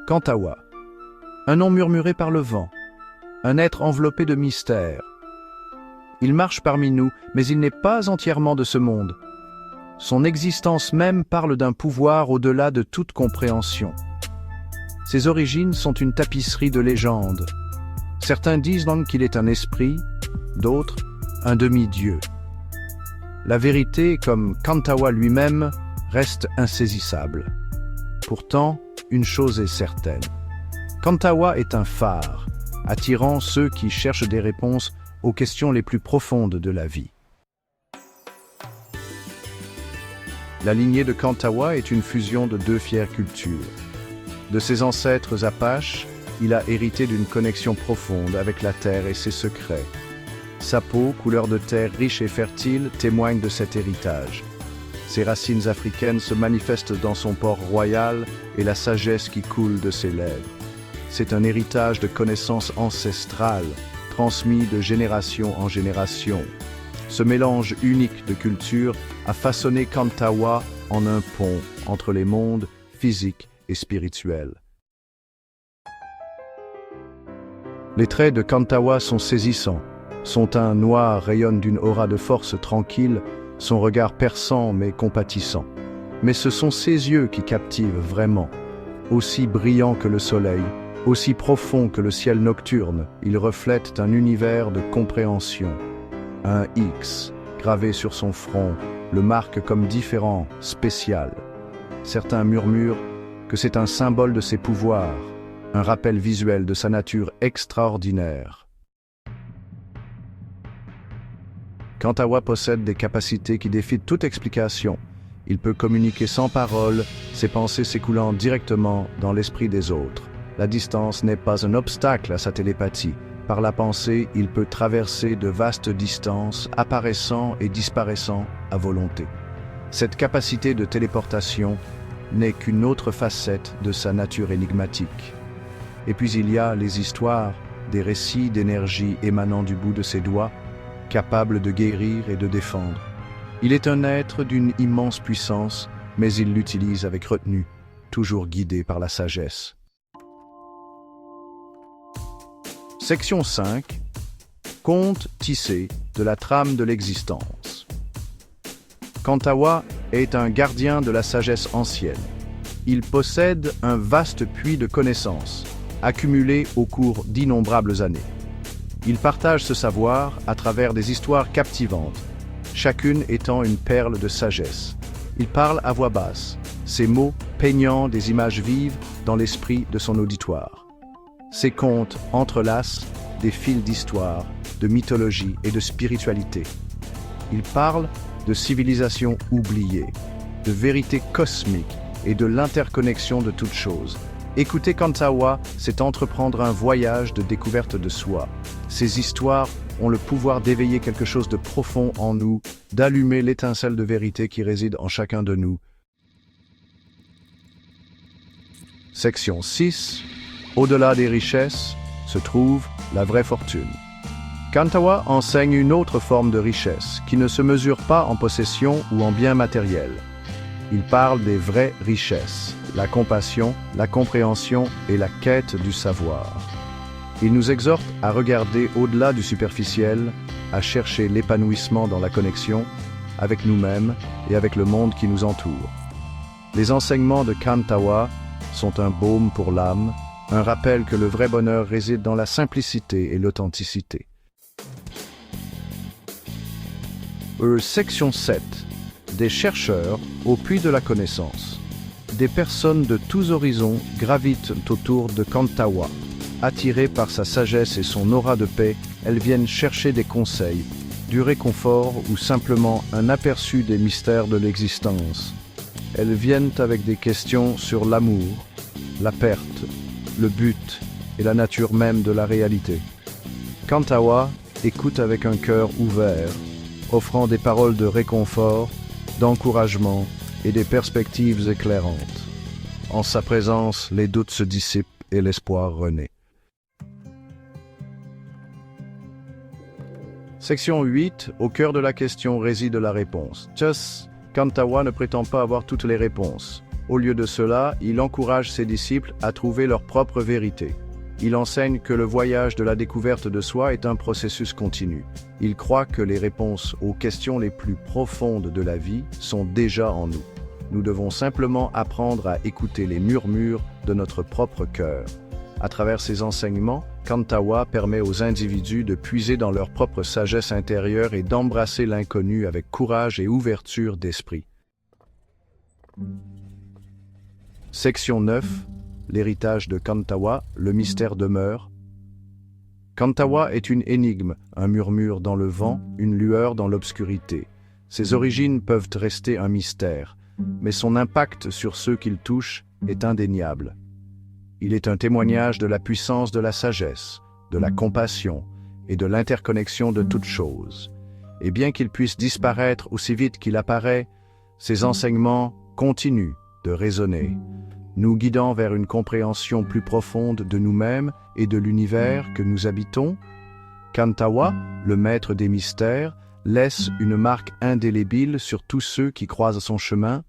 Kantawa, un nom murmuré par le vent, un être enveloppé de mystère. Il marche parmi nous, mais il n'est pas entièrement de ce monde. Son existence même parle d'un pouvoir au-delà de toute compréhension. Ses origines sont une tapisserie de légendes. Certains disent donc qu'il est un esprit, d'autres un demi-dieu. La vérité, comme Kantawa lui-même, reste insaisissable. Pourtant, une chose est certaine. Kantawa est un phare, attirant ceux qui cherchent des réponses aux questions les plus profondes de la vie. La lignée de Kantawa est une fusion de deux fières cultures. De ses ancêtres Apaches, il a hérité d'une connexion profonde avec la terre et ses secrets. Sa peau, couleur de terre riche et fertile, témoigne de cet héritage. Ses racines africaines se manifestent dans son port royal et la sagesse qui coule de ses lèvres. C'est un héritage de connaissances ancestrales, transmis de génération en génération. Ce mélange unique de cultures a façonné Kantawa en un pont entre les mondes physiques et spirituels. Les traits de Kantawa sont saisissants. Son teint noir rayonne d'une aura de force tranquille, son regard perçant mais compatissant. Mais ce sont ses yeux qui captivent vraiment. Aussi brillants que le soleil, aussi profonds que le ciel nocturne, ils reflètent un univers de compréhension. Un X, gravé sur son front, le marque comme différent, spécial. Certains murmurent que c'est un symbole de ses pouvoirs, un rappel visuel de sa nature extraordinaire. Kantawa possède des capacités qui défient toute explication. Il peut communiquer sans parole, ses pensées s'écoulant directement dans l'esprit des autres. La distance n'est pas un obstacle à sa télépathie. Par la pensée, il peut traverser de vastes distances, apparaissant et disparaissant à volonté. Cette capacité de téléportation n'est qu'une autre facette de sa nature énigmatique. Et puis il y a les histoires, des récits d'énergie émanant du bout de ses doigts, capable de guérir et de défendre. Il est un être d'une immense puissance, mais il l'utilise avec retenue, toujours guidé par la sagesse. Section 5. Conte tissé de la trame de l'existence. Kantawa est un gardien de la sagesse ancienne. Il possède un vaste puits de connaissances, accumulé au cours d'innombrables années. Il partage ce savoir à travers des histoires captivantes, chacune étant une perle de sagesse. Il parle à voix basse, ses mots peignant des images vives dans l'esprit de son auditoire. Ses contes entrelacent des fils d'histoire, de mythologie et de spiritualité. Il parle de civilisations oubliées, de vérités cosmiques et de l'interconnexion de toutes choses. Écouter Kantawa, c'est entreprendre un voyage de découverte de soi. Ces histoires ont le pouvoir d'éveiller quelque chose de profond en nous, d'allumer l'étincelle de vérité qui réside en chacun de nous. Section 6. Au-delà des richesses se trouve la vraie fortune. Kantawa enseigne une autre forme de richesse qui ne se mesure pas en possession ou en biens matériels. Il parle des vraies richesses, la compassion, la compréhension et la quête du savoir. Il nous exhorte à regarder au-delà du superficiel, à chercher l'épanouissement dans la connexion avec nous-mêmes et avec le monde qui nous entoure. Les enseignements de Kantawa sont un baume pour l'âme, un rappel que le vrai bonheur réside dans la simplicité et l'authenticité. Section 7. Des chercheurs au puits de la connaissance. Des personnes de tous horizons gravitent autour de Kantawa. Attirées par sa sagesse et son aura de paix, elles viennent chercher des conseils, du réconfort ou simplement un aperçu des mystères de l'existence. Elles viennent avec des questions sur l'amour, la perte, le but et la nature même de la réalité. Kantawa écoute avec un cœur ouvert, offrant des paroles de réconfort, d'encouragement et des perspectives éclairantes. En sa présence, les doutes se dissipent et l'espoir renaît. Section 8. Au cœur de la question réside la réponse. Kantawa ne prétend pas avoir toutes les réponses. Au lieu de cela, il encourage ses disciples à trouver leur propre vérité. Il enseigne que le voyage de la découverte de soi est un processus continu. Il croit que les réponses aux questions les plus profondes de la vie sont déjà en nous. Nous devons simplement apprendre à écouter les murmures de notre propre cœur. À travers ses enseignements, Kantawa permet aux individus de puiser dans leur propre sagesse intérieure et d'embrasser l'inconnu avec courage et ouverture d'esprit. Section 9. L'héritage de Kantawa, le mystère demeure. Kantawa est une énigme, un murmure dans le vent, une lueur dans l'obscurité. Ses origines peuvent rester un mystère, mais son impact sur ceux qu'il touche est indéniable. Il est un témoignage de la puissance de la sagesse, de la compassion et de l'interconnexion de toutes choses. Et bien qu'il puisse disparaître aussi vite qu'il apparaît, ses enseignements continuent de résonner, nous guidant vers une compréhension plus profonde de nous-mêmes et de l'univers que nous habitons. Kantawa, le maître des mystères, laisse une marque indélébile sur tous ceux qui croisent son chemin.